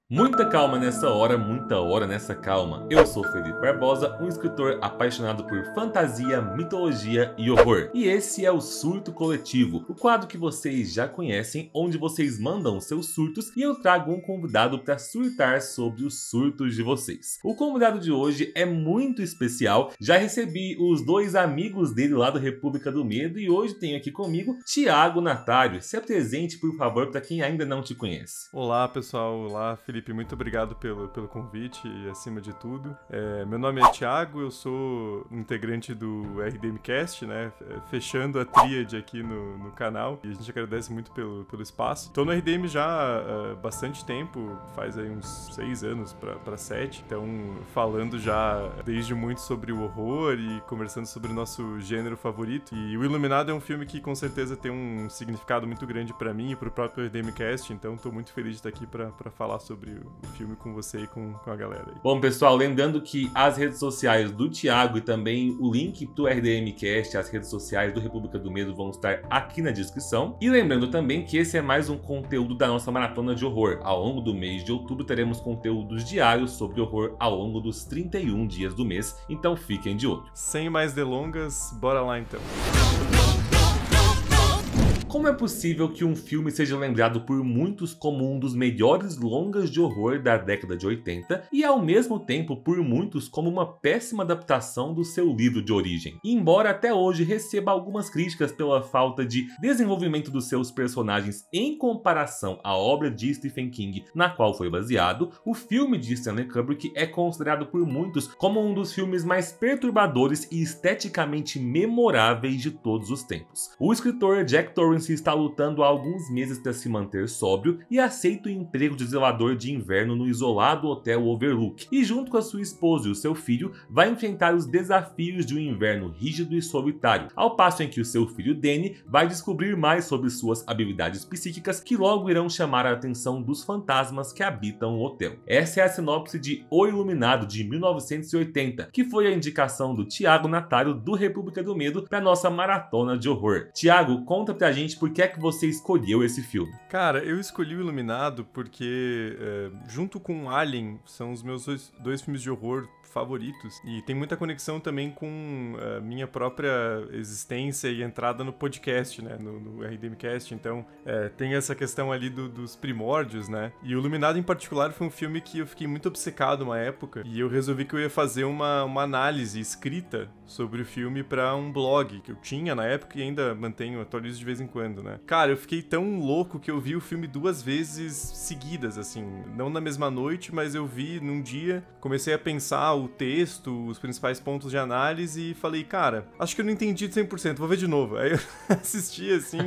Muita calma nessa hora, muita hora nessa calma. Eu sou Felipe Barbosa, um escritor apaixonado por fantasia, mitologia e horror. E esse é o Surto Coletivo, o quadro que vocês já conhecem, onde vocês mandam seus surtos e eu trago um convidado para surtar sobre os surtos de vocês. O convidado de hoje é muito especial, já recebi os dois amigos dele lá da República do Medo e hoje tenho aqui comigo Thiago Natário. Se apresente, por favor, para quem ainda não te conhece. Olá pessoal, olá Felipe, muito obrigado pelo convite e acima de tudo. Meu nome é Thiago, eu sou integrante do RDMcast, né? Fechando a tríade aqui no canal e a gente agradece muito pelo espaço. Estou no RDM já há bastante tempo, faz aí uns 6 anos para 7, então falando já desde muito sobre o horror e conversando sobre o nosso gênero favorito. E o Iluminado é um filme que com certeza tem um significado muito grande para mim e para o próprio RDMcast, então estou muito feliz de estar aqui para falar sobre o filme com você e com a galera aí. Bom, pessoal, lembrando que as redes sociais do Thiago e também o link do RDMcast, as redes sociais do República do Medo vão estar aqui na descrição. E lembrando também que esse é mais um conteúdo da nossa maratona de horror. Ao longo do mês de outubro teremos conteúdos diários sobre horror ao longo dos 31 dias do mês, então fiquem de olho. Sem mais delongas, bora lá então. Como é possível que um filme seja lembrado por muitos como um dos melhores longas de horror da década de 80 e ao mesmo tempo por muitos como uma péssima adaptação do seu livro de origem? E embora até hoje receba algumas críticas pela falta de desenvolvimento dos seus personagens em comparação à obra de Stephen King na qual foi baseado, o filme de Stanley Kubrick é considerado por muitos como um dos filmes mais perturbadores e esteticamente memoráveis de todos os tempos. O escritor Jack Torrance está lutando há alguns meses para se manter sóbrio e aceita o emprego de zelador de inverno no isolado hotel Overlook, e junto com a sua esposa e o seu filho vai enfrentar os desafios de um inverno rígido e solitário, ao passo em que o seu filho Danny vai descobrir mais sobre suas habilidades psíquicas que logo irão chamar a atenção dos fantasmas que habitam o hotel. Essa é a sinopse de O Iluminado de 1980, que foi a indicação do Thiago Natário do República do Medo para nossa maratona de horror. Thiago, conta pra gente por que é que você escolheu esse filme. Cara, eu escolhi o Iluminado porque, junto com Alien, são os meus dois filmes de horror favoritos, e tem muita conexão também com a minha própria existência e entrada no podcast, né, no RDMcast, então tem essa questão ali dos primórdios, né, e o Iluminado em particular foi um filme que eu fiquei muito obcecado uma época, e eu resolvi que eu ia fazer uma análise escrita sobre o filme para um blog que eu tinha na época e ainda mantenho, atualizo de vez em quando, né. Cara, eu fiquei tão louco que eu vi o filme 2 vezes seguidas, assim, não na mesma noite, mas eu vi num dia, comecei a pensar o texto, os principais pontos de análise e falei, cara, acho que eu não entendi de 100%, vou ver de novo. Aí eu assisti, assim,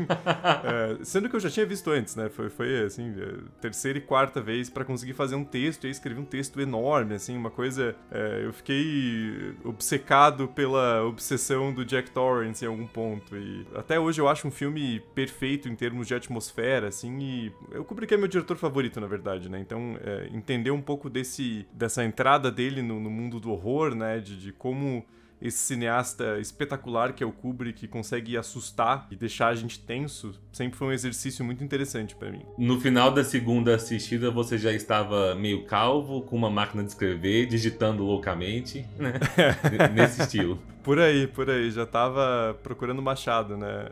sendo que eu já tinha visto antes, né, foi assim, terceira e quarta vez pra conseguir fazer um texto, e aí escrevi um texto enorme, assim, uma coisa, eu fiquei obcecado pela obsessão do Jack Torrance em algum ponto, e até hoje eu acho um filme perfeito em termos de atmosfera, assim, e eu Kubrick é meu diretor favorito, na verdade, né, então entender um pouco dessa entrada dele no mundo do horror, né, de como esse cineasta espetacular que é o Kubrick consegue assustar e deixar a gente tenso, sempre foi um exercício muito interessante pra mim. No final da segunda assistida, você já estava meio calvo, com uma máquina de escrever, digitando loucamente, né? Nesse estilo. Por aí, já tava procurando Machado, né?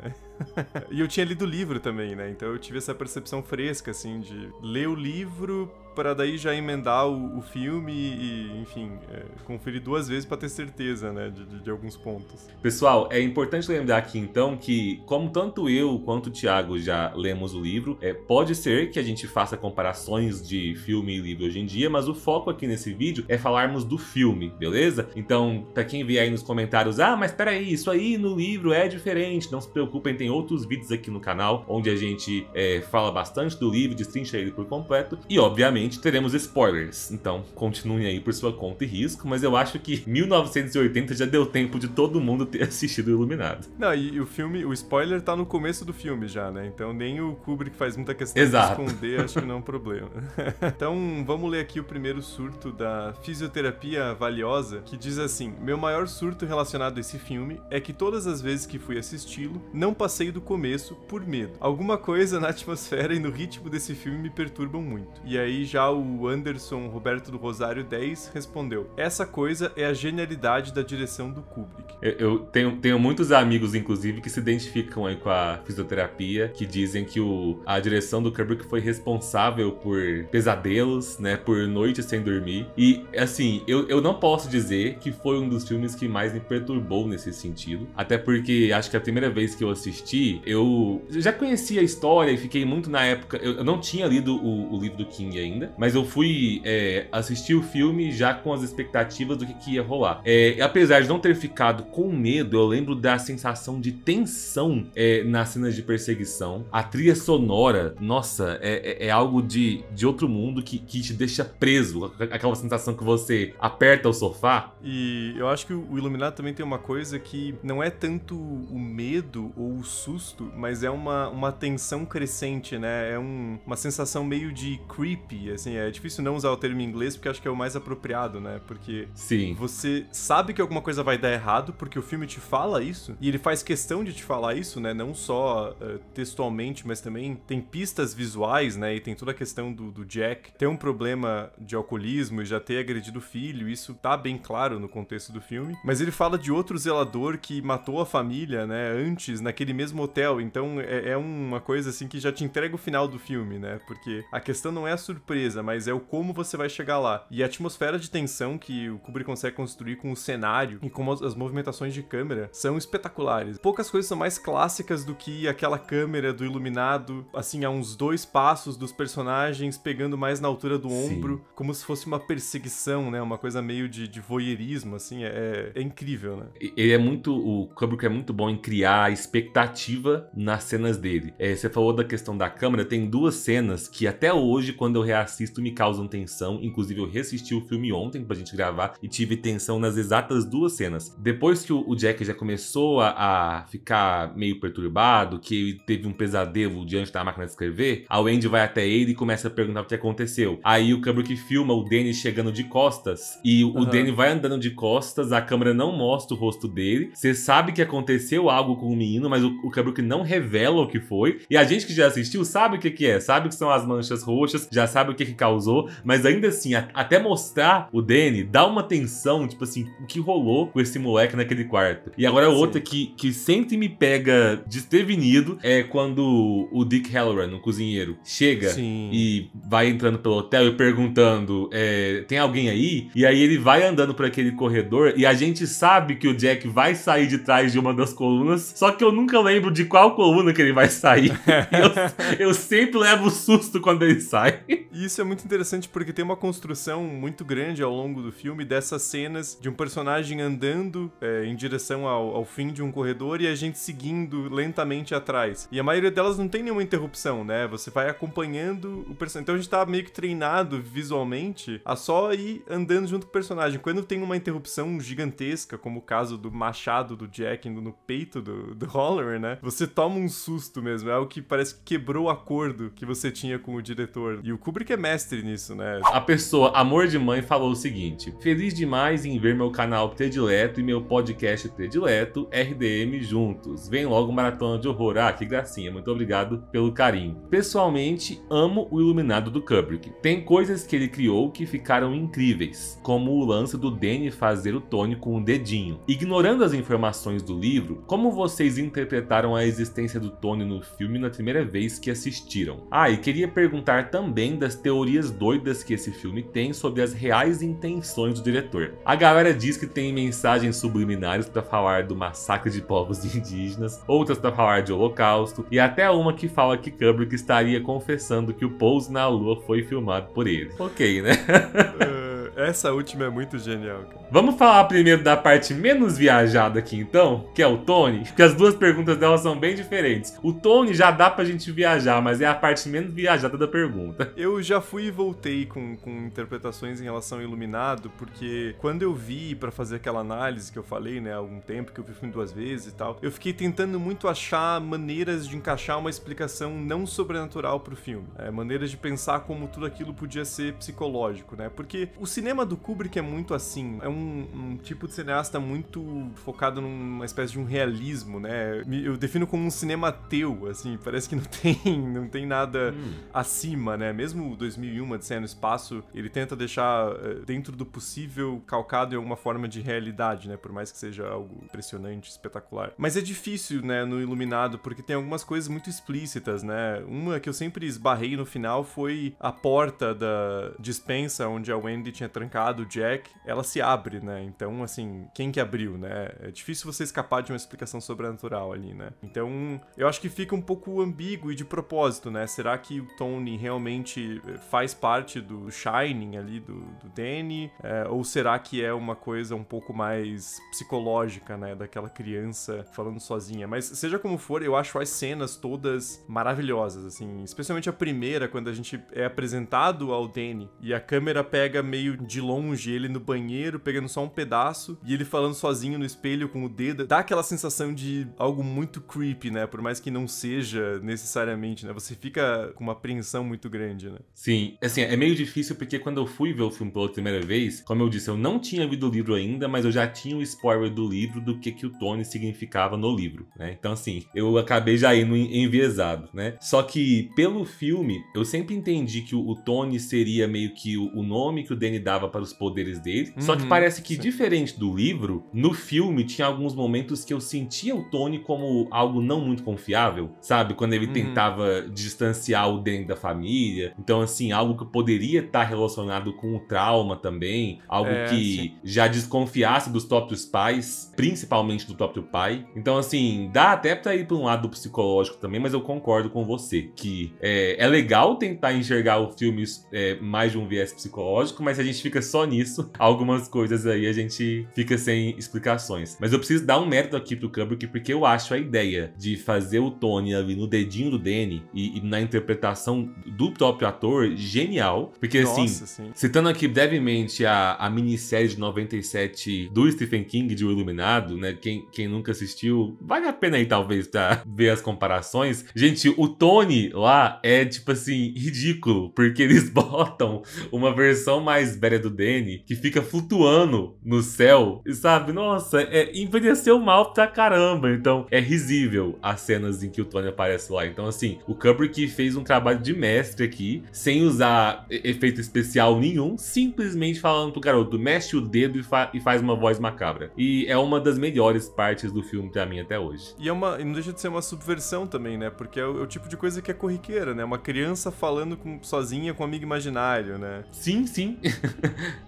E eu tinha lido o livro também, né? Então eu tive essa percepção fresca, assim, de ler o livro para daí já emendar o filme e, enfim, conferir 2 vezes para ter certeza, né, de alguns pontos. Pessoal, é importante lembrar aqui então que, como tanto eu quanto o Thiago já lemos o livro, pode ser que a gente faça comparações de filme e livro hoje em dia, mas o foco aqui nesse vídeo é falarmos do filme, beleza? Então, pra quem vier aí nos comentários, mas peraí, isso aí no livro é diferente, não se preocupem, tem outros vídeos aqui no canal onde a gente fala bastante do livro, destrincha ele por completo e, obviamente, teremos spoilers, então continuem aí por sua conta e risco, mas eu acho que 1980 já deu tempo de todo mundo ter assistido o Iluminado. Não, e o filme, o spoiler tá no começo do filme já, né? Então nem o Kubrick faz muita questão de esconder, acho que não é um problema. Então vamos ler aqui o primeiro surto da Fisioterapia Valiosa, que diz assim: meu maior surto relacionado a esse filme é que todas as vezes que fui assisti-lo, não passei do começo por medo. Alguma coisa na atmosfera e no ritmo desse filme me perturbam muito. E aí já já o Anderson Roberto do Rosário 10 respondeu: essa coisa é a genialidade da direção do Kubrick. Eu tenho muitos amigos, inclusive, que se identificam aí com a fisioterapia, que dizem que a direção do Kubrick foi responsável por pesadelos, né, por noites sem dormir. E, assim, eu não posso dizer que foi um dos filmes que mais me perturbou nesse sentido, até porque acho que a primeira vez que eu assisti, eu já conhecia a história e fiquei muito na época... Eu não tinha lido o livro do King ainda, mas eu fui assistir o filme já com as expectativas do que ia rolar. Apesar de não ter ficado com medo, eu lembro da sensação de tensão nas cenas de perseguição. A trilha sonora, nossa, é algo de outro mundo que te deixa preso. Aquela sensação que você aperta o sofá. E eu acho que o Iluminado também tem uma coisa que não é tanto o medo ou o susto, mas é uma tensão crescente, né? É uma sensação meio de creepy, assim. É difícil não usar o termo em inglês porque acho que é o mais apropriado, né? Porque sim, você sabe que alguma coisa vai dar errado porque o filme te fala isso, e ele faz questão de te falar isso, né? Não só textualmente, mas também tem pistas visuais, né? E tem toda a questão do Jack ter um problema de alcoolismo e já ter agredido o filho, isso tá bem claro no contexto do filme. Mas ele fala de outro zelador que matou a família, né? Antes, naquele mesmo hotel. Então é uma coisa assim que já te entrega o final do filme, né? Porque a questão não é a surpresa, mas é o como você vai chegar lá. E a atmosfera de tensão que o Kubrick consegue construir com o cenário e com as movimentações de câmera são espetaculares. Poucas coisas são mais clássicas do que aquela câmera do Iluminado, assim, a uns 2 passos dos personagens, pegando mais na altura do ombro, como se fosse uma perseguição, né? Uma coisa meio de voyeurismo, assim, é incrível, né? O Kubrick é muito bom em criar expectativa nas cenas dele. Você falou da questão da câmera, tem 2 cenas que até hoje, quando eu reassisto, me causam tensão. Inclusive, eu reassisti o filme ontem pra gente gravar e tive tensão nas exatas 2 cenas. Depois que o Jack já começou a ficar meio perturbado, que ele teve um pesadelo diante da máquina de escrever, a Wendy vai até ele e começa a perguntar o que aconteceu. Aí o Kubrick filma o Danny chegando de costas e o Danny vai andando de costas, a câmera não mostra o rosto dele. Você sabe que aconteceu algo com o menino, mas o Kubrick não revela o que foi. E a gente que já assistiu sabe o que é, sabe que são as manchas roxas, já sabe o que causou, mas ainda assim, até mostrar o Danny, dá uma tensão, tipo assim, o que rolou com esse moleque naquele quarto. E agora outra que sempre me pega desprevenido é quando o Dick Halloran, o cozinheiro, chega e vai entrando pelo hotel e perguntando, tem alguém aí? E aí ele vai andando por aquele corredor e a gente sabe que o Jack vai sair de trás de uma das colunas, só que eu nunca lembro de qual coluna que ele vai sair. eu sempre levo susto quando ele sai. E isso é muito interessante porque tem uma construção muito grande ao longo do filme dessas cenas de um personagem andando em direção ao fim de um corredor e a gente seguindo lentamente atrás. E a maioria delas não tem nenhuma interrupção, né? Você vai acompanhando o personagem. Então a gente tá meio que treinado visualmente a só ir andando junto com o personagem. Quando tem uma interrupção gigantesca, como o caso do machado do Jack indo no peito do Holler, né? Você toma um susto mesmo. É algo que parece que quebrou o acordo que você tinha com o diretor. E o Kubrick é mestre nisso, né? A pessoa, amor de mãe, falou o seguinte: feliz demais em ver meu canal predileto e meu podcast predileto, RDM juntos. Vem logo maratona de horror. Ah, que gracinha. Muito obrigado pelo carinho. Pessoalmente, amo o Iluminado do Kubrick. Tem coisas que ele criou que ficaram incríveis, como o lance do Danny fazer o Tony com o dedinho. Ignorando as informações do livro, como vocês interpretaram a existência do Tony no filme na primeira vez que assistiram? Ah, e queria perguntar também das teorias doidas que esse filme tem sobre as reais intenções do diretor. A galera diz que tem mensagens subliminares para falar do massacre de povos indígenas, outras para falar de holocausto, e até uma que fala que Kubrick estaria confessando que o pouso na lua foi filmado por ele. Ok, né? Essa última é muito genial, cara. Vamos falar primeiro da parte menos viajada aqui então, que é o Tony, porque as 2 perguntas dela são bem diferentes. O Tony já dá pra gente viajar, mas é a parte menos viajada da pergunta. Eu já fui e voltei com interpretações em relação ao Iluminado, porque quando eu vi pra fazer aquela análise que eu falei, né, há algum tempo, que eu vi o filme 2 vezes e tal, eu fiquei tentando muito achar maneiras de encaixar uma explicação não sobrenatural pro filme. Maneiras de pensar como tudo aquilo podia ser psicológico, né? Porque o cinema cinema do Kubrick é muito assim. É um tipo de cineasta muito focado numa espécie de um realismo, né? Eu defino como um cinema ateu, assim. Parece que não tem nada acima, né? Mesmo 2001, Odisseia no Espaço, ele tenta deixar dentro do possível calcado em alguma forma de realidade, né? Por mais que seja algo impressionante, espetacular. Mas é difícil, né, no Iluminado, porque tem algumas coisas muito explícitas, né? Uma que eu sempre esbarrei no final foi a porta da despensa onde a Wendy tinha trancado o Jack, ela se abre, né? Então, assim, quem que abriu, né? É difícil você escapar de uma explicação sobrenatural ali, né? Então, eu acho que fica um pouco ambíguo e de propósito, né? Será que o Tony realmente faz parte do Shining ali, do Danny? Ou será que é uma coisa um pouco mais psicológica, né? Daquela criança falando sozinha. Mas, seja como for, eu acho as cenas todas maravilhosas, assim. Especialmente a primeira, quando a gente é apresentado ao Danny e a câmera pega meio de longe ele no banheiro, pegando só um pedaço, e ele falando sozinho no espelho com o dedo. Dá aquela sensação de algo muito creepy, né? Por mais que não seja necessariamente, né? Você fica com uma apreensão muito grande, né? Sim, assim, é meio difícil porque quando eu fui ver o filme pela primeira vez, como eu disse, eu não tinha lido o livro ainda, mas eu já tinha o spoiler do livro do que o Tony significava no livro, né? Então, assim, eu acabei já indo enviesado, né? Só que, pelo filme, eu sempre entendi que o Tony seria meio que o nome que o Danny dava para os poderes dele. Só que parece que, diferente do livro, no filme tinha alguns momentos que eu sentia o Tony como algo não muito confiável, sabe? Quando ele tentava distanciar o Danny da família. Então, assim, algo que poderia estar relacionado com o trauma também. Algo que já desconfiasse dos próprios pais, principalmente do próprio pai. Então, assim, dá até pra ir pra um lado psicológico também, mas eu concordo com você, que é legal tentar enxergar o filme mais de um viés psicológico, mas se a gente fica só nisso, algumas coisas aí a gente fica sem explicações. Mas eu preciso dar um mérito aqui pro Kubrick, porque eu acho a ideia de fazer o Tony ali no dedinho do Danny e na interpretação do próprio ator genial, porque assim, citando aqui brevemente a minissérie de 97 do Stephen King de O Iluminado, né, quem nunca assistiu, vale a pena aí talvez pra ver as comparações. Gente, o Tony lá é tipo assim, ridículo, porque eles botam uma versão mais velha do Danny que fica flutuando no céu, e sabe? Nossa, envelheceu mal pra caramba. Então é risível as cenas em que o Tony aparece lá. Então, assim, o Kubrick fez um trabalho de mestre aqui, sem usar efeito especial nenhum, simplesmente falando pro garoto, mexe o dedo e faz uma voz macabra. E é uma das melhores partes do filme pra mim até hoje. E não deixa de ser uma subversão também, né? Porque é o tipo de coisa que é corriqueira, né? Uma criança falando sozinha com um amigo imaginário, né? Sim, sim.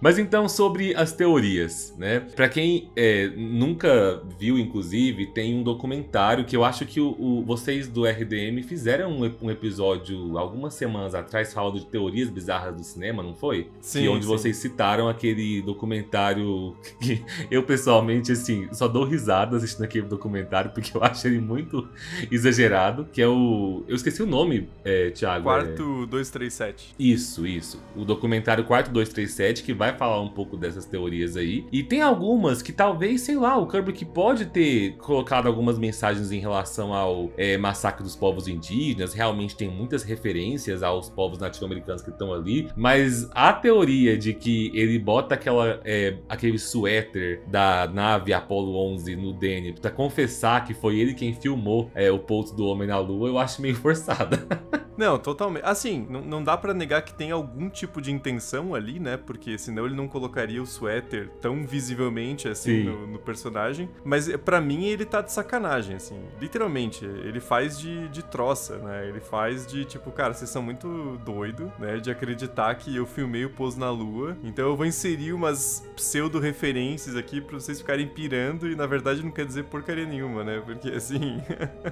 Mas então, sobre as teorias, né? Pra quem nunca viu, inclusive, tem um documentário que eu acho que vocês do RDM fizeram um episódio algumas semanas atrás falando de teorias bizarras do cinema, não foi? Sim, onde vocês citaram aquele documentário que eu, pessoalmente, assim, só dou risada assistindo aquele documentário, porque eu acho ele muito exagerado, que é eu esqueci o nome, Thiago. Quarto 237. Isso. O documentário Quarto 237, que vai falar um pouco dessas teorias aí. E tem algumas que talvez, sei lá, o Kubrick pode ter colocado algumas mensagens em relação ao massacre dos povos indígenas. Realmente tem muitas referências aos povos nativo-americanos que estão ali. Mas a teoria de que ele bota aquele suéter da nave Apollo 11 no Danny pra confessar que foi ele quem filmou o pouso do homem na lua, eu acho meio forçada. Não, totalmente. Assim, não dá pra negar que tem algum tipo de intenção ali, né? Porque senão ele não colocaria o suéter tão visivelmente, assim, no personagem. Mas pra mim ele tá de sacanagem, assim. Literalmente, ele faz de troça, né? Ele faz de, tipo, cara, vocês são muito doidos, né? De acreditar que eu filmei o pouso na lua. Então eu vou inserir umas pseudo-referências aqui pra vocês ficarem pirando e, na verdade, não quer dizer porcaria nenhuma, né? Porque, assim...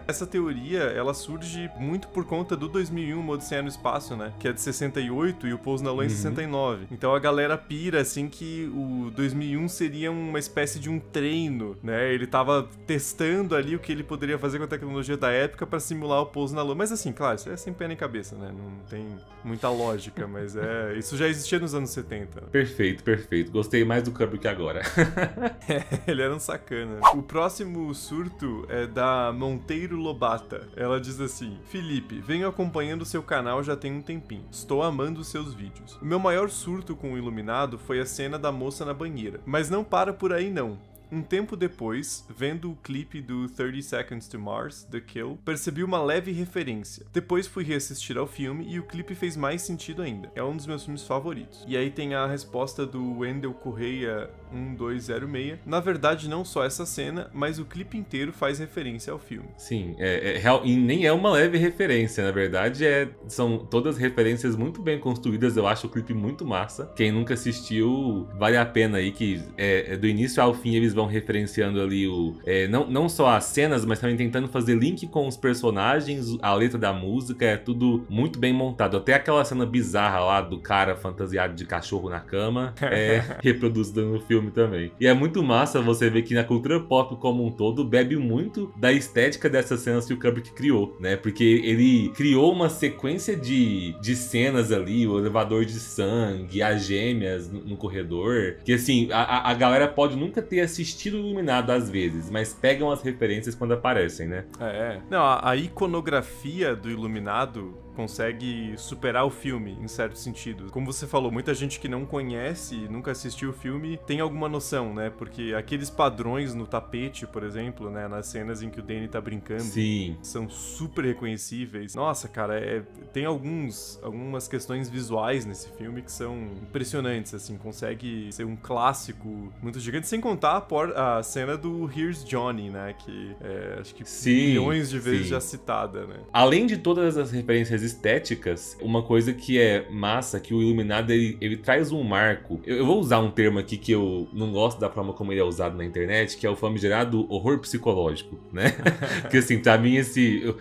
Essa teoria, ela surge muito por conta do 2001, Uma Odisseia no Espaço, né? Que é de 68 e o Pouso na Lua em 69. Então a galera pira, assim, que o 2001 seria uma espécie de um treino, né? Ele tava testando ali o que ele poderia fazer com a tecnologia da época pra simular o pouso na Lua. Mas assim, claro, isso é sem pé nem cabeça, né? Não tem muita lógica, mas isso já existia nos anos 70. Perfeito. Gostei mais do Kubrick agora. Ele era um sacana. O próximo surto é da Monteiro Lobata. Ela diz assim: Felipe, venho acompanhando acompanhando seu canal já tem um tempinho. Estou amando os seus vídeos. O meu maior surto com o Iluminado foi a cena da moça na banheira. Mas não para por aí não. Um tempo depois, vendo o clipe do 30 Seconds to Mars, The Kill, percebi uma leve referência. Depois fui reassistir ao filme e o clipe fez mais sentido ainda. É um dos meus filmes favoritos. E aí tem a resposta do Wendell Correia 1206. Na verdade, não só essa cena, mas o clipe inteiro faz referência ao filme. Sim, real, e nem é uma leve referência, na verdade são todas referências muito bem construídas, eu acho o clipe muito massa. Quem nunca assistiu, vale a pena aí, que do início ao fim eles vão referenciando ali não só as cenas, mas também tentando fazer link com os personagens, a letra da música, é tudo muito bem montado. Até aquela cena bizarra lá do cara fantasiado de cachorro na cama reproduzida no filme também. E é muito massa você ver que na cultura pop como um todo bebe muito da estética dessas cenas que o Kubrick criou, né? Porque ele criou uma sequência de cenas ali, o elevador de sangue, as gêmeas no corredor, que assim, a galera pode nunca ter assistido o Iluminado às vezes, mas pegam as referências quando aparecem, né? Não, a iconografia do Iluminado consegue superar o filme, em certo sentido. Como você falou, muita gente que não conhece, nunca assistiu o filme, tem alguma noção, né? Porque aqueles padrões no tapete, por exemplo, né? Nas cenas em que o Danny tá brincando, sim, são super reconhecíveis. Nossa, cara, tem algumas questões visuais nesse filme que são impressionantes, assim. Consegue ser um clássico muito gigante, sem contar a cena do Here's Johnny, né? Que acho que milhões de vezes já citada, né? Além de todas as referências estéticas, uma coisa que é massa, que o Iluminado ele traz um marco. Eu vou usar um termo aqui que eu não gosto da forma como ele é usado na internet, que é o famigerado horror psicológico, né? Porque assim, pra mim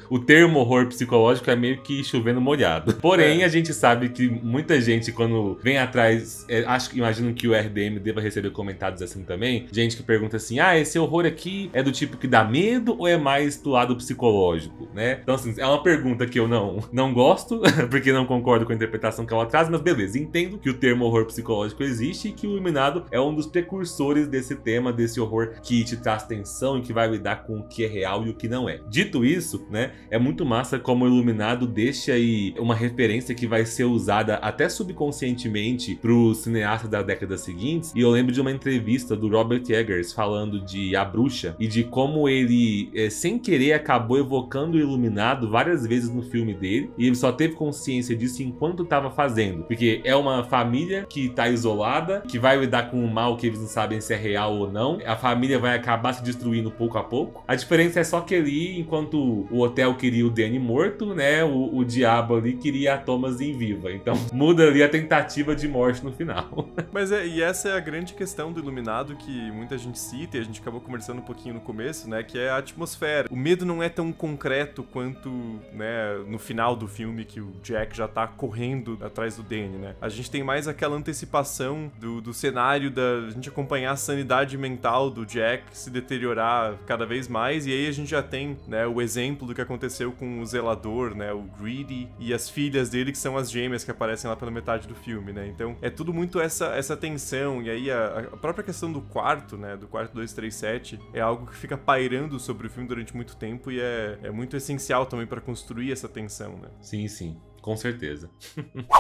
o termo horror psicológico é meio que chovendo molhado. Porém, a gente sabe que muita gente quando vem atrás, imagino que o RDM deva receber comentários assim também, gente que pergunta assim, esse horror aqui é do tipo que dá medo ou é mais do lado psicológico, né? Então assim, é uma pergunta que eu não gosto, porque não concordo com a interpretação que ela traz, mas beleza, entendo que o termo horror psicológico existe e que o Iluminado é um dos precursores desse tema, desse horror que te traz tensão e que vai lidar com o que é real e o que não é. Dito isso, né, é muito massa como o Iluminado deixa aí uma referência que vai ser usada até subconscientemente pros cineastas das décadas seguintes, e eu lembro de uma entrevista do Robert Eggers falando de A Bruxa e de como ele, sem querer, acabou evocando o Iluminado várias vezes no filme dele, e ele só teve consciência disso enquanto estava fazendo, porque é uma família que tá isolada, que vai lidar com um mal que eles não sabem se é real ou não, a família vai acabar se destruindo pouco a pouco. A diferença é só que ali, enquanto o hotel queria o Danny morto, né, o diabo ali queria a Thomas em viva, então muda ali a tentativa de morte no final. Mas e essa é a grande questão do Iluminado que muita gente cita, e a gente acabou conversando um pouquinho no começo, né, que é a atmosfera. O medo não é tão concreto quanto, né, no final do filme que o Jack já tá correndo atrás do Danny, né? A gente tem mais aquela antecipação do cenário a gente acompanhar a sanidade mental do Jack se deteriorar cada vez mais, e aí a gente já tem, né, o exemplo do que aconteceu com o zelador, né, o Greedy, e as filhas dele, que são as gêmeas que aparecem lá pela metade do filme, né? Então é tudo muito essa tensão, e aí a própria questão do quarto, né, do quarto 237, é algo que fica pairando sobre o filme durante muito tempo e é muito essencial também para construir essa tensão, né? Sim, sim. Com certeza.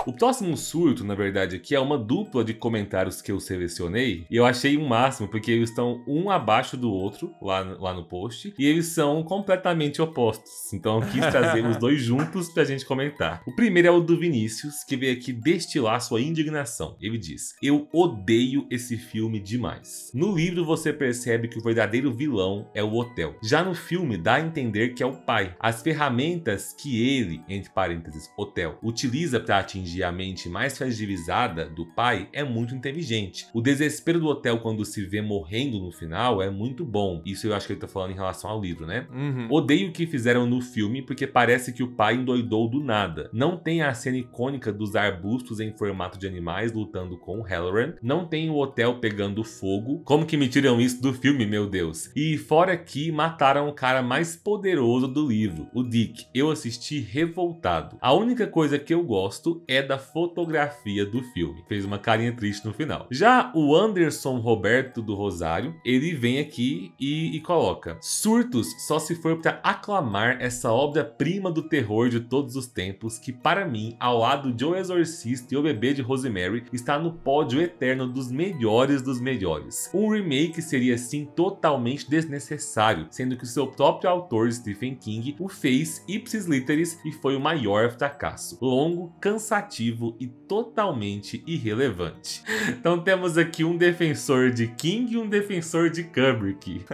O próximo surto, na verdade, aqui é uma dupla de comentários que eu selecionei e eu achei o máximo, porque eles estão um abaixo do outro lá no post e eles são completamente opostos. Então eu quis trazer os dois juntos pra gente comentar. O primeiro é o do Vinícius, que veio aqui destilar sua indignação. Ele diz: eu odeio esse filme demais. No livro você percebe que o verdadeiro vilão é o hotel. Já no filme dá a entender que é o pai. As ferramentas que ele, entre parênteses, hotel, utiliza para atingir a mente mais fragilizada do pai é muito inteligente. O desespero do hotel quando se vê morrendo no final é muito bom. Isso eu acho que ele tá falando em relação ao livro, né? Uhum. Odeio o que fizeram no filme porque parece que o pai endoidou do nada. Não tem a cena icônica dos arbustos em formato de animais lutando com o Halloran. Não tem o hotel pegando fogo. Como que me tiram isso do filme, meu Deus? E fora que mataram o cara mais poderoso do livro, o Dick. Eu assisti revoltado. A única única coisa que eu gosto é da fotografia do filme. Fez uma carinha triste no final. Já o Anderson Roberto do Rosário, ele vem aqui e coloca: surtos só se for para aclamar essa obra-prima do terror de todos os tempos, que para mim, ao lado de O Exorcista e O Bebê de Rosemary, está no pódio eterno dos melhores dos melhores. Um remake seria sim totalmente desnecessário, sendo que o seu próprio autor, Stephen King, o fez ipsis literis e foi o maior fracasso. Longo, cansativo e totalmente irrelevante. Então temos aqui um defensor de King e um defensor de Kubrick.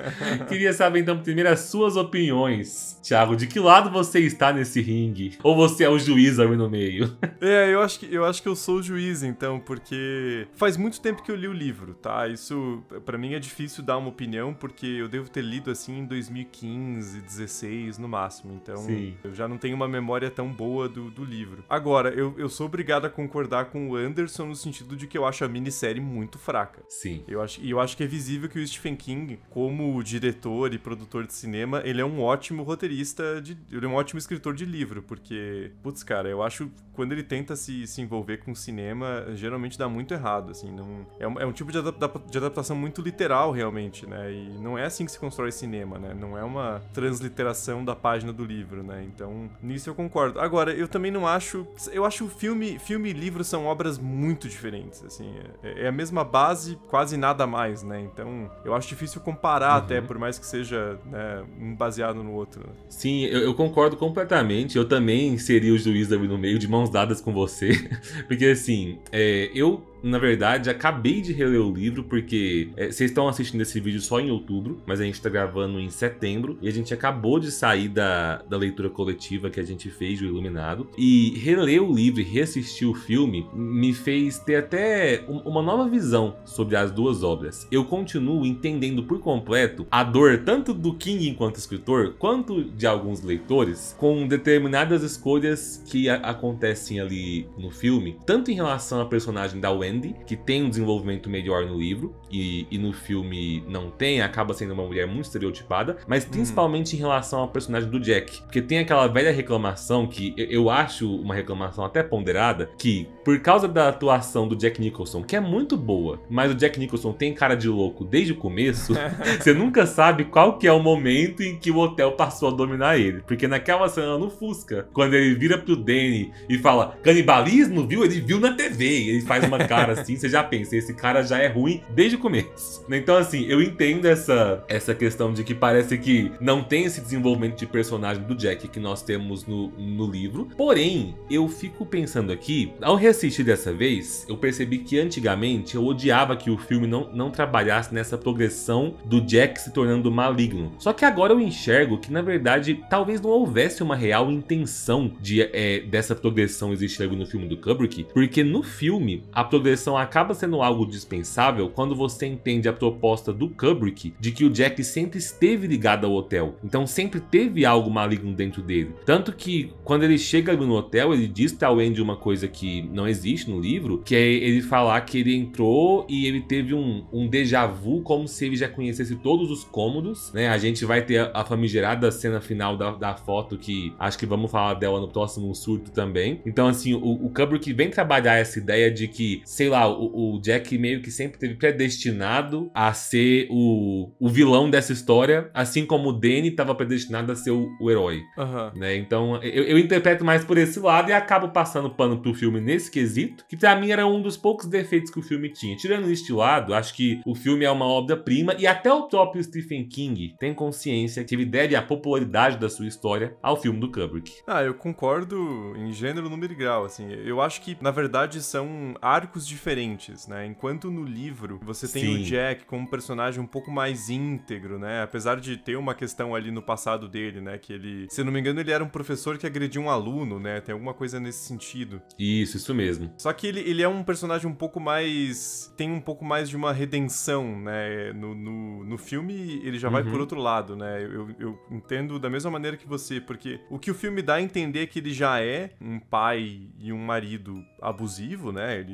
Queria saber então primeiro as suas opiniões. Thiago, de que lado você está nesse ringue? Ou você é o juiz ali no meio? Eu acho que eu sou o juiz, então, porque faz muito tempo que eu li o livro, tá? Isso, pra mim, é difícil dar uma opinião, porque eu devo ter lido, assim, em 2015, 16, no máximo. Então, Sim. Eu já não tenho uma memória tão boa do livro. Agora, eu sou obrigado a concordar com o Anderson no sentido de que eu acho a minissérie muito fraca. Sim. Eu acho que é visível que o Stephen King, como diretor e produtor de cinema, ele é um ótimo roteirista, ele é um ótimo escritor de livro, porque, putz, cara, eu acho que quando ele tenta se envolver com cinema, geralmente dá muito errado, assim, não, é um tipo de adaptação muito literal, realmente, né, e não é assim que se constrói cinema, né, não é uma transliteração da página do livro, né, então, nisso eu concordo. Agora, eu também não acho, eu acho filme e livro são obras muito diferentes, assim, é a mesma base, quase nada mais, né, então, eu acho difícil comparar até, por mais que seja, né, um baseado no outro. Né? Sim, eu concordo completamente. Eu também seria o juiz ali no meio, de mãos dadas com você. Porque assim, eu na verdade, acabei de reler o livro porque vocês estão assistindo esse vídeo só em outubro, mas a gente tá gravando em setembro e a gente acabou de sair da leitura coletiva que a gente fez do Iluminado. E reler o livro e reassistir o filme me fez ter até uma nova visão sobre as duas obras. Eu continuo entendendo por completo a dor tanto do King enquanto escritor, quanto de alguns leitores, com determinadas escolhas que acontecem ali no filme, tanto em relação à personagem da Wendy, que tem um desenvolvimento melhor no livro e no filme não tem, acaba sendo uma mulher muito estereotipada, mas principalmente em relação ao personagem do Jack, porque tem aquela velha reclamação que eu acho uma reclamação até ponderada, que por causa da atuação do Jack Nicholson, que é muito boa, mas o Jack Nicholson tem cara de louco desde o começo, você nunca sabe qual que é o momento em que o hotel passou a dominar ele, porque naquela cena no Fusca, quando ele vira pro Danny e fala canibalismo, viu? Ele viu na TV, ele faz uma cara assim, você já pensa, esse cara já é ruim desde o começo. Então assim, eu entendo essa questão de que parece que não tem esse desenvolvimento de personagem do Jack que nós temos no livro, porém, eu fico pensando aqui, ao reassistir dessa vez, eu percebi que antigamente eu odiava que o filme não trabalhasse nessa progressão do Jack se tornando maligno. Só que agora eu enxergo que, na verdade, talvez não houvesse uma real intenção dessa progressão existir no filme do Kubrick, porque no filme a progressão acaba sendo algo dispensável quando você entende a proposta do Kubrick de que o Jack sempre esteve ligado ao hotel, então sempre teve algo maligno dentro dele. Tanto que quando ele chega ali no hotel, ele diz pra Wendy uma coisa que não existe no livro, que é ele falar que ele entrou e ele teve um déjà vu, como se ele já conhecesse todos os cômodos, né? A gente vai ter a famigerada cena final da foto, que acho que vamos falar dela no próximo surto também. Então assim, o Kubrick vem trabalhar essa ideia de que, sei lá, o Jack meio que sempre teve predestinado a ser o vilão dessa história, assim como o Danny estava predestinado a ser o herói, né? Então eu interpreto mais por esse lado e acabo passando pano pro filme nesse quesito, que pra mim era um dos poucos defeitos que o filme tinha. Tirando este lado, acho que o filme é uma obra-prima e até o próprio Stephen King tem consciência que ele deve a popularidade da sua história ao filme do Kubrick. Eu concordo em gênero, número e grau, assim. Eu acho que, na verdade, são arcos diferentes, né? Enquanto no livro você tem o Jack como um personagem um pouco mais íntegro, né? Apesar de ter uma questão ali no passado dele, né? Que ele, se eu não me engano, ele era um professor que agrediu um aluno, né? Tem alguma coisa nesse sentido. Isso mesmo. Só que ele é um personagem um pouco mais... tem um pouco mais de uma redenção, né? No filme, ele já vai por outro lado, né? Eu entendo da mesma maneira que você, porque o que o filme dá a entender é que ele já é um pai e um marido abusivo, né?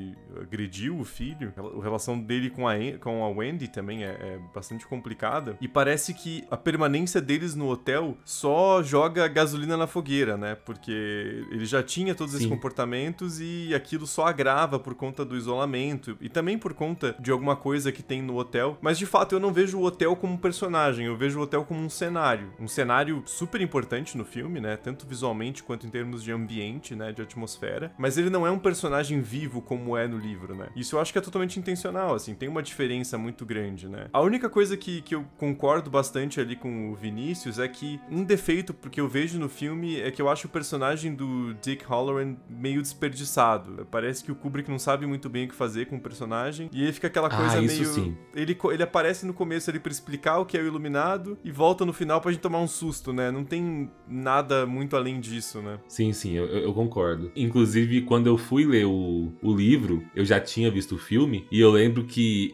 agrediu o filho. A relação dele com a Wendy também é bastante complicada. E parece que a permanência deles no hotel só joga gasolina na fogueira, né? Porque ele já tinha todos esses comportamentos e aquilo só agrava por conta do isolamento e também por conta de alguma coisa que tem no hotel. Mas de fato eu não vejo o hotel como um personagem, eu vejo o hotel como um cenário. Um cenário super importante no filme, né? Tanto visualmente quanto em termos de ambiente, né? De atmosfera. Mas ele não é um personagem vivo como é no livro, né? Isso eu acho que é totalmente intencional, assim. Tem uma diferença muito grande, né? A única coisa que eu concordo bastante ali com o Vinícius é que um defeito porque eu vejo no filme é que eu acho o personagem do Dick Hallorann meio desperdiçado. Parece que o Kubrick não sabe muito bem o que fazer com o personagem e ele fica aquela coisa meio... Sim. Ele aparece no começo ali pra explicar o que é o Iluminado e volta no final pra gente tomar um susto, né? Não tem nada muito além disso, né? Sim, eu concordo. Inclusive, quando eu fui ler o livro, eu já tinha visto o filme e eu lembro que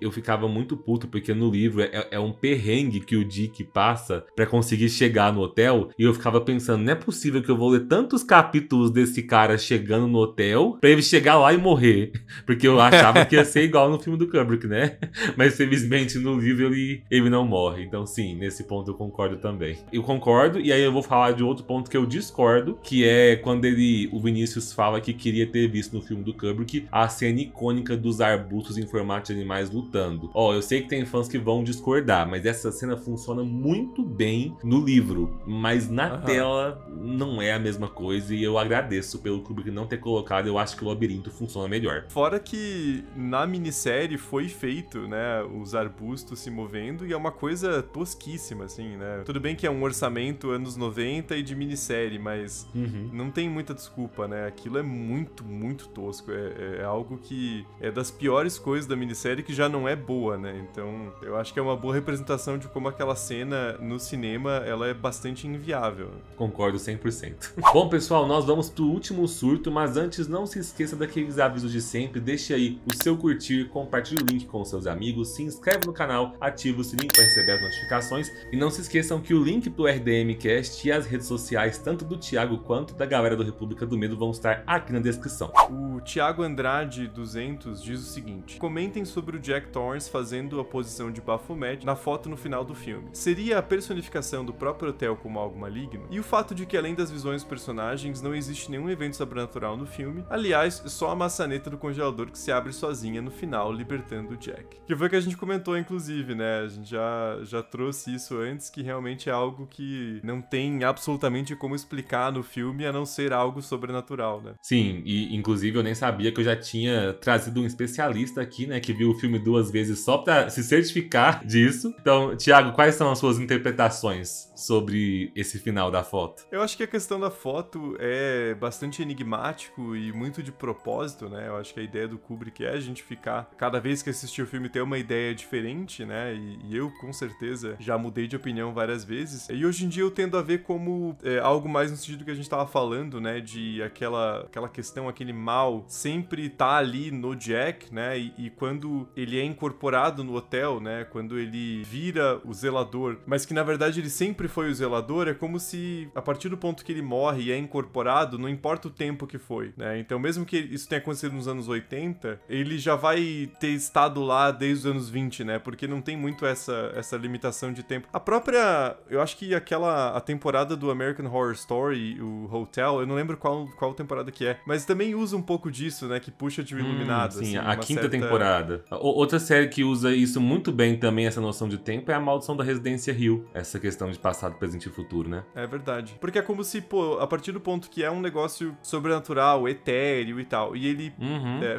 eu ficava muito puto porque no livro é um perrengue que o Dick passa pra conseguir chegar no hotel e eu ficava pensando, não é possível que eu vou ler tantos capítulos desse cara chegando no hotel pra ele chegar lá e morrer. Porque eu achava que ia ser igual no filme do Kubrick, né? Mas felizmente no livro ele não morre. Então sim, nesse ponto eu concordo também. Eu concordo e aí eu vou falar de outro ponto que eu discordo, que é quando o Vinícius fala que queria ter visto no filme do Kubrick a cena icônica dos arbustos em formato de animais lutando. Eu sei que tem fãs que vão discordar, mas essa cena funciona muito bem no livro, mas na tela não é a mesma coisa e eu agradeço pelo Kubrick não ter colocado, eu acho que o labirinto funciona melhor. Fora que na minissérie foi feito, né, os arbustos se movendo e é uma coisa tosquíssima, assim, né? Tudo bem que é um orçamento anos 90 e de minissérie, mas não tem muita desculpa, né? Aquilo é muito, muito tosco. É algo que é das piores coisas da minissérie que já não é boa, né? Então, eu acho que é uma boa representação de como aquela cena no cinema, ela é bastante inviável. Concordo 100%. Bom, pessoal, nós vamos pro último surto, mas antes não se esqueça daqueles avisos de sempre, deixe aí o seu curtir, compartilhe o link com seus amigos, se inscreve no canal, ative o sininho para receber as notificações e não se esqueçam que o link pro RDMcast e as redes sociais, tanto do Thiago quanto da galera do República do Medo, vão estar aqui na descrição. O Thiago Andrade 200 diz o seguinte: comentem sobre o Jack Torrance fazendo a posição de Baphomet na foto no final do filme. Seria a personificação do próprio hotel como algo maligno? E o fato de que além das visões dos personagens não existe nenhum evento sobrenatural no filme, aliás, só a maçaneta do congelador que se abre sozinha no final, libertando o Jack. Que foi que a gente comentou, inclusive, né? A gente já trouxe isso antes, que realmente é algo que não tem absolutamente como explicar no filme, a não ser algo sobrenatural, né? Sim, e inclusive eu nem sabia que eu já tinha trazido um especialista aqui, né, que viu o filme 2 vezes só pra se certificar disso. Então, Thiago, quais são as suas interpretações sobre esse final da foto? Eu acho que a questão da foto é bastante enigmático e muito de propósito, né? Eu acho que a ideia do Kubrick é a gente ficar, cada vez que assistir o filme, ter uma ideia diferente, né? E eu, com certeza, já mudei de opinião várias vezes. E hoje em dia eu tendo a ver como algo mais no sentido que a gente tava falando, né? De aquela questão, aquele mal sempre tá ali no Jack, né? E quando ele é incorporado no hotel, né? Quando ele vira o zelador, mas que na verdade ele sempre foi o zelador, é como se a partir do ponto que ele morre e é incorporado, não importa o tempo que foi, né? Então mesmo que isso tenha acontecido nos anos 80, ele já vai ter estado lá desde os anos 20, né? Porque não tem muito essa limitação de tempo. A própria, eu acho que a temporada do American Horror Story, o Hotel, eu não lembro qual temporada que é, mas também usa um pouco disso, né? Que puxa de Iluminado. Sim, assim, a quinta temporada. Outra série que usa isso muito bem também, essa noção de tempo, é a Maldição da Residência Hill. Essa questão de passado, presente e futuro, né? É verdade. Porque é como se, pô, a partir do ponto que é um negócio sobrenatural, etéreo e tal, e ele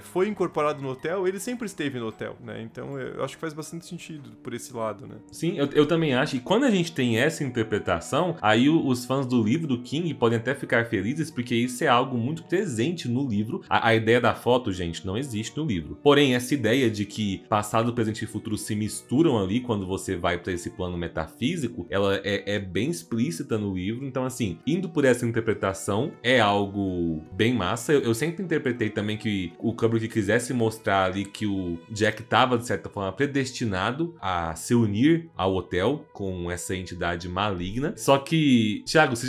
foi incorporado no hotel, ele sempre esteve no hotel, né? Então eu acho que faz bastante sentido por esse lado, né? Sim, eu também acho. E quando a gente tem essa interpretação, aí os fãs do livro do King podem até ficar felizes, porque isso é algo muito presente no livro. A ideia da foto, gente, não existe no livro. Porém, essa ideia de que passado, presente e futuro se misturam ali quando você vai para esse plano metafísico, ela é bem explícita no livro. Então, assim, indo por essa interpretação, é algo bem massa. Eu sempre interpretei também que o Kubrick quisesse mostrar ali que o Jack estava, de certa forma, predestinado a se unir ao hotel com essa entidade maligna. Só que, Thiago, você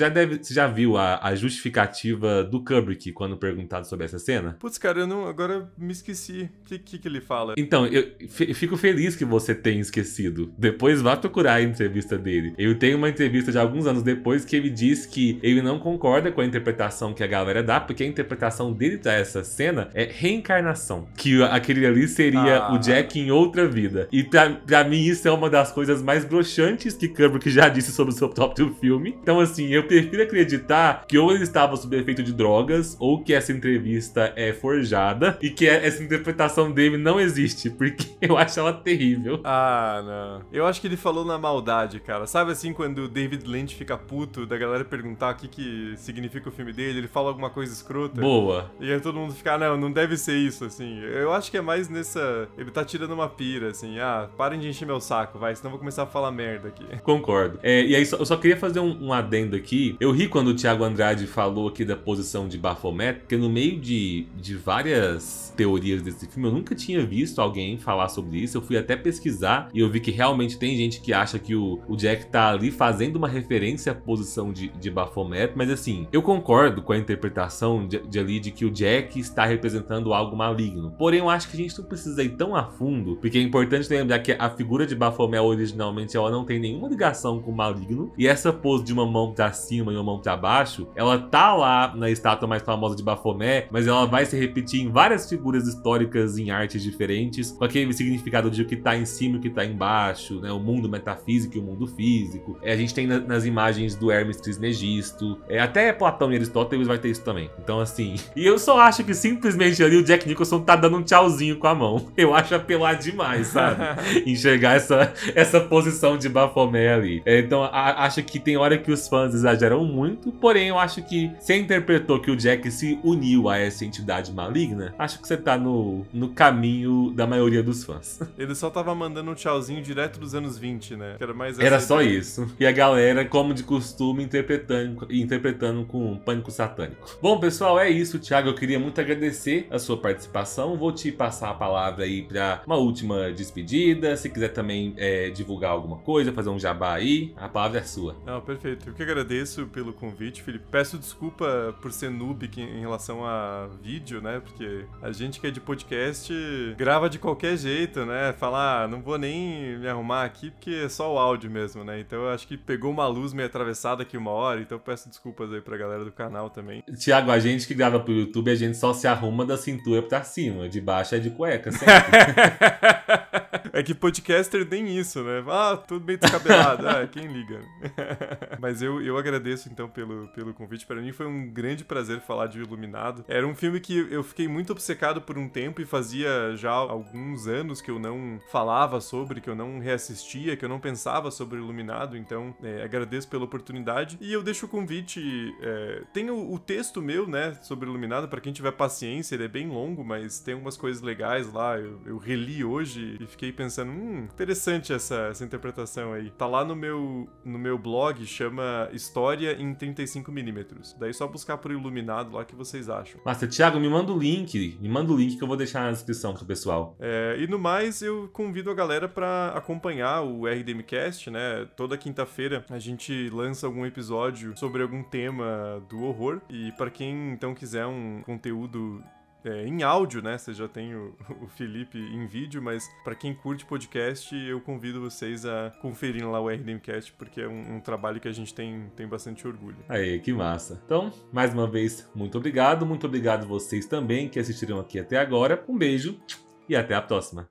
já viu a justificativa do Kubrick quando perguntado sobre essa cena? Putz, cara, eu Não, agora me esqueci. O que ele fala? Então, eu fico feliz que você tenha esquecido. Depois vá procurar a entrevista dele. Eu tenho uma entrevista de alguns anos depois que ele diz que ele não concorda com a interpretação que a galera dá, porque a interpretação dele pra essa cena é reencarnação. Que aquele ali seria o Jack em outra vida. E pra mim isso é uma das coisas mais broxantes que Kubrick já disse sobre o seu próprio filme. Então assim, eu prefiro acreditar que ou ele estava sob efeito de drogas, ou que essa entrevista é forjada, e que essa interpretação dele não existe, porque eu acho ela terrível. Ah, não. Eu acho que ele falou na maldade, cara. Sabe assim, quando o David Lynch fica puto da galera perguntar o que significa o filme dele, ele fala alguma coisa escrota. Boa. E aí todo mundo fica, não deve ser isso, assim. Eu acho que é mais nessa... Ele tá tirando uma pira, assim. Parem de encher meu saco, vai, senão eu vou começar a falar merda aqui. Concordo. E aí, eu só queria fazer um adendo aqui. Eu ri quando o Thiago Andrade falou aqui da posição de Baphomet, porque no meio de várias teorias desse filme, eu nunca tinha visto alguém falar sobre isso. Eu fui até pesquisar e eu vi que realmente tem gente que acha que o Jack tá ali fazendo uma referência à posição de Baphomet, mas assim, eu concordo com a interpretação de que o Jack está representando algo maligno. Porém, eu acho que a gente não precisa ir tão a fundo, porque é importante lembrar que a figura de Baphomet originalmente ela não tem nenhuma ligação com o maligno, e essa pose de uma mão pra cima e uma mão pra baixo, ela tá lá na estátua mais famosa de Baphomet, mas ela vai se repetir em várias figuras históricas em artes diferentes, com aquele significado de o que tá em cima e o que tá embaixo, né? O mundo metafísico e o mundo físico. A gente tem nas imagens do Hermes Trismegisto, até Platão e Aristóteles vai ter isso também. Então assim, e eu só acho que simplesmente ali o Jack Nicholson tá dando um tchauzinho com a mão. Eu acho apelar demais, sabe? Enxergar essa posição de Baphomet ali. Então acho que tem hora que os fãs exageram muito, porém eu acho que você interpretou que o Jack se uniu a essa entidade maligna, acho que você tá no caminho da maioria dos fãs. Ele só tava mandando um tchauzinho direto dos anos 20, né? Que era só isso. E a galera, como de costume, interpretando com um pânico satânico. Bom, pessoal, é isso. Thiago, eu queria muito agradecer a sua participação. Vou te passar a palavra aí pra uma última despedida. Se quiser também divulgar alguma coisa, fazer um jabá aí, a palavra é sua. Não, perfeito. Eu que agradeço pelo convite, Felipe. Peço desculpa por ser noob em relação a vídeo, né? Porque a gente que é de podcast grava de qualquer jeito, né? Falar, não vou nem me arrumar aqui porque é só o áudio mesmo, né? Então eu acho que pegou uma luz meio atravessada aqui uma hora, então peço desculpas aí pra galera do canal também. Thiago, a gente que grava pro YouTube, a gente só se arruma da cintura pra cima, de baixo é de cueca, sempre. É que podcaster tem isso, né? Tudo bem descabelado. Quem liga? Mas eu agradeço, então, pelo convite. Para mim foi um grande prazer falar de Iluminado. Era um filme que eu fiquei muito obcecado por um tempo e fazia já alguns anos que eu não falava sobre, que eu não reassistia, que eu não pensava sobre Iluminado. Então, agradeço pela oportunidade. E eu deixo o convite... tem o texto meu, né, sobre Iluminado, para quem tiver paciência. Ele é bem longo, mas tem algumas coisas legais lá. Eu reli hoje e fiquei pensando, interessante essa interpretação aí. Tá lá no meu blog, chama História em 35mm. Daí só buscar por Iluminado lá que vocês acham. Nossa, Thiago, me manda o link que eu vou deixar na descrição pro pessoal. E no mais, eu convido a galera pra acompanhar o RDMcast, né? Toda quinta-feira a gente lança algum episódio sobre algum tema do horror. E pra quem então quiser um conteúdo em áudio, né? Você já tem o Felipe em vídeo, mas pra quem curte podcast, eu convido vocês a conferirem lá o RDMcast, porque é um trabalho que a gente tem bastante orgulho. Aí, que massa. Então, mais uma vez, muito obrigado vocês também que assistiram aqui até agora. Um beijo e até a próxima.